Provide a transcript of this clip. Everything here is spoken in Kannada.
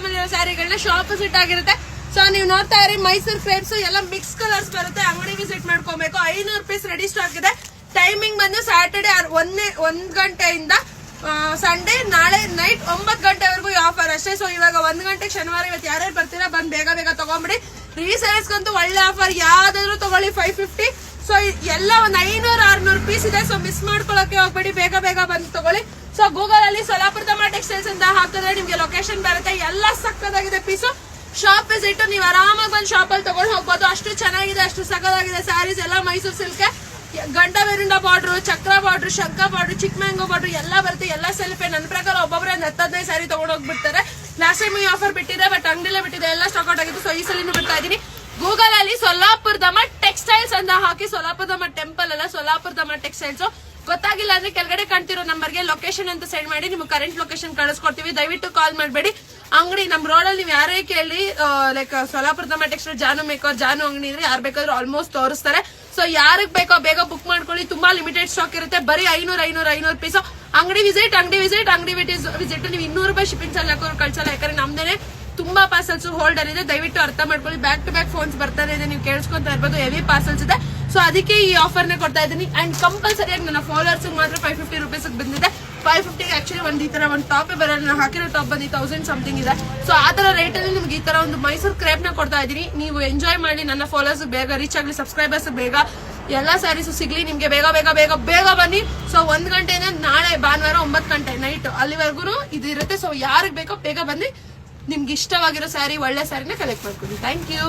ಅಲ್ಲಿ ಇರೋ ಸ್ಯಾರಿಗಳನ್ನ ಶಾಪ್ ವಿಸಿಟ್ ಆಗಿರುತ್ತೆ. ಸೊ ನೀವು ನೋಡ್ತಾ ಇರಿ ಮೈಸೂರು ಕ್ರೇಪ್ಸ್ ಎಲ್ಲ ಮಿಕ್ಸ್ ಕಲರ್ಸ್ ಬರುತ್ತೆ. ಅಂಗಡಿ ವಿಸಿಟ್ ಮಾಡ್ಕೋಬೇಕು. 500 ರೂಪೀಸ್ ರೆಡಿ ಸ್ಟಾಕ್ ಇದೆ. ಟೈಮಿಂಗ್ ಬಂದು ಸ್ಯಾಟರ್ಡೆ 1 ಗಂಟೆಯಿಂದ ಸಂಡೇ ನಾಳೆ ನೈಟ್ 9 ಗಂಟೆವರೆಗೂ ಈ ಆಫರ್ ಅಷ್ಟೇ. ಸೊ ಇವಾಗ 1 ಗಂಟೆಗೆ ಶನಿವಾರ ಇವತ್ತು ಯಾರ್ಯಾರು ಬರ್ತೀರಾ ಬಂದ್ ಬೇಗ ಬೇಗ ತಗೊಂಬಿಡಿ. ರೀಸೇಲ್ಸ್ಗಂತೂ ಒಳ್ಳೆ ಆಫರ್, ಯಾವ್ದಾದ್ರು ತಗೊಳ್ಳಿ 550. ಸೊ ಎಲ್ಲ ಒಂದ್ 500-600 ಪೀಸ್ ಇದೆ. ಸೊ ಮಿಸ್ ಮಾಡ್ಕೊಳಕ್ಕೆ ಹೋಗ್ಬೇಡಿ, ಬೇಗ ಬೇಗ ಬಂದು ತಗೊಳ್ಳಿ. ಸೊ ಗೂಗಲ್ ಅಲ್ಲಿ ಸೊಲ್ಲಾಪುರದಮ್ಮ ಟೆಕ್ಸ್ಟೈಲ್ಸ್ ಅಂತ ಹಾಕಿದ್ರೆ ನಿಮ್ಗೆ ಲೊಕೇಶನ್ ಬರುತ್ತೆ. ಎಲ್ಲ ಸಕ್ಕದಾಗಿದೆ ಪೀಸು. ಶಾಪ್ ವಿಸಿಟ್ ನೀವು ಆರಾಮಾಗಿ ಬಂದು ಶಾಪ್ ಅಲ್ಲಿ ತಗೊಂಡು ಹೋಗ್ಬೋದು. ಅಷ್ಟು ಚೆನ್ನಾಗಿದೆ, ಅಷ್ಟು ಸಕ್ಕದಾಗಿದೆ ಸ್ಯಾರೀಸ್ ಎಲ್ಲ. ಮೈಸೂರು ಸಿಲ್ಕ್ ಗಂಟ ಬೇರಿಂದ ಬಾರ್ಡ್ರು, ಚಕ್ರ ಬಾರ್ಡ್ರು, ಶಂಕ ಬಾರ್ಡ್ರು, ಚಿಕ್ಕ ಮ್ಯಾಂಗೋ ಬಾರ್ಡ್ರು ಎಲ್ಲ ಬರುತ್ತೆ. ಎಲ್ಲ ಸೆಲ್ಫೆ. ನನ್ನ ಪ್ರಕಾರ ಒಬ್ಬೊಬ್ಬರೇ 10-15 ಸ್ಯಾರಿ ತಗೊಂಡು ಹೋಗ್ಬಿಡ್ತಾರೆ. ಲಾಸ್ಟ್ ಟೈಮ್ ಈ ಆಫರ್ ಬಿಟ್ಟಿದೆ, ಬಟ್ ಅಂಗಡಿಲೇ ಬಿಟ್ಟಿದೆ, ಎಲ್ಲ ಸ್ಟಾಕ್ ಔಟ್ ಆಗಿತ್ತು. ಸೊ ಈ ಸಲ ಬಿಡ್ತಾ ಇದೀನಿ. ಗೂಗಲ್ ಅಲ್ಲಿ ಸೊಲ್ಲಾಪುರದಮ್ಮ ಟೆಕ್ಸ್ಟೈಲ್ಸ್ ಅಂತ ಹಾಕಿ, ಸೊಲ್ಲಾಪುರದಮ್ಮ ಟೆಂಪಲ್ ಅಲ್ಲ, ಸೊಲ್ಲಾಪುರದಮ್ಮ ಟೆಕ್ಸ್ಟೈಲ್ಸ್. ಗೊತ್ತಾಗಿಲ್ಲ ಅಂದ್ರೆ ಕೆಳಗಡೆ ಕಾಣ್ತಿರೋ ನಂಬರ್ಗೆ ಲೊಕೇಶನ್ ಅಂತ ಸೆಂಡ್ ಮಾಡಿ ನಿಮ್ಗೆ ಕರೆಂಟ್ ಲೊಕೇಶನ್ ಕಳಿಸ್ಕೊಡ್ತೀವಿ. ದಯವಿಟ್ಟು ಕಾಲ್ ಮಾಡಬೇಡಿ. ಅಂಗಡಿ ನಮ್ ರೋಡ್ ಅಲ್ಲಿ ನೀವು ಯಾರೇ ಕೇಳಿ ಲೈಕ್ ಸೊಲ್ಲಾಪುರದಮ್ಮ ಟೆಕ್ಸ್ಟೈಲ್ ಜಾನು ಮೇಕರ್ ಜಾನು ಅಂಗಡಿ ಇದ್ರೆ ಯಾರು ಬೇಕಾದ್ರೂ ಆಲ್ಮೋಸ್ಟ್ ತೋರಿಸ್ತಾರೆ. ಸೊ ಯಾರಿಗೆ ಬೇಕೋ ಬೇಗ ಬುಕ್ ಮಾಡ್ಕೊಳ್ಳಿ. ತುಂಬಾ ಲಿಮಿಟೆಡ್ ಸ್ಟಾಕ್ ಇರುತ್ತೆ. ಬರೀ 500 ಪೀಸ್. ಅಂಗಡಿ ವಿಸಿಟ್ ನೀವು 200 ರೂಪಾಯಿ ಶಿಪ್ಪಿಂಗ್ ಚಾರ್ಜ್ ಹಾಕೋರು ಕಳ್ಸಲ್ಲ. ಯಾಕಂದ್ರೆ ನಮ್ದೇನೆ ತುಂಬಾ ಪಾರ್ಸಲ್ಸ್ ಹೋಲ್ಡರ್ ಇದೆ. ದಯವಿಟ್ಟು ಅರ್ಥ ಮಾಡ್ಕೊಳ್ಳಿ. ಬ್ಯಾಕ್ ಟು ಬ್ಯಾಕ್ ಫೋನ್ಸ್ ಬರ್ತಾನೆ ಇದೆ, ನೀವು ಕೇಳಿಸ್ಕೊಂತ ಇರ್ಬೋದು. ಹೆವಿ ಪಾರ್ಸಲ್ಸ್ ಇದೆ. ಸೊ ಅದಕ್ಕೆ ಈ ಆಫರ್ ನ ಕೊಡ್ತಾ ಇದ್ದೀನಿ. ಅಂಡ್ ಕಂಪಲ್ಸರಿಯಾಗಿ ನನ್ನ ಫಾಲೋವರ್ಸ್ ಮಾತ್ರ 550 ರೂಪೀಸ್ ಬಂದಿದೆ. 550 ಆಕ್ಚುಲಿ ಒಂದು ಈ ತರ ಒಂದು ಟಾಪ್ ಬರಲ್ಲ. ನಾನು ಹಾಕಿರೋ ಟಾಪ್ ಬಂದು 1000 ಸಮಥಿಂಗ್ ಇದೆ. ಸೊ ಆ ತರ ರೇಟ್ ಅಲ್ಲಿ ನಿಮ್ಗೆ ಈ ತರ ಒಂದು ಮೈಸೂರು ಕ್ರೇಪ್ ನ ಕೊಡ್ತಾ ಇದ್ದೀನಿ. ನೀವು ಎಂಜಾಯ್ ಮಾಡಿ. ನನ್ನ ಫಾಲೋವರ್ಸ್ ಬೇಗ ರೀಚ್ ಆಗಲಿ, ಸಬ್ಸ್ಕ್ರೈಬರ್ಸ್ ಬೇಗ ಎಲ್ಲಾ ಸ್ಯಾರೀಸ್ ಸಿಗ್ಲಿ ನಿಮ್ಗೆ. ಬೇಗ ಬೇಗ ಬೇಗ ಬೇಗ ಬನ್ನಿ. ಸೊ 1 ಗಂಟೆಯಿಂದ ನಾಳೆ ಭಾನುವಾರ 9 ಗಂಟೆ ನೈಟ್ ಅಲ್ಲಿವರೆಗೂ ಇದು ಇರುತ್ತೆ. ಸೊ ಯಾರಿಗೆ ಬೇಕೋ ಬೇಗ ಬನ್ನಿ. ನಿಮ್ಗೆ ಇಷ್ಟವಾಗಿರೋ ಸ್ಯಾರಿ, ಒಳ್ಳೆ ಸ್ಯಾರಿನ ಕಲೆಕ್ಟ್ ಮಾಡ್ಕೊಳ್ಳಿ. Thank you.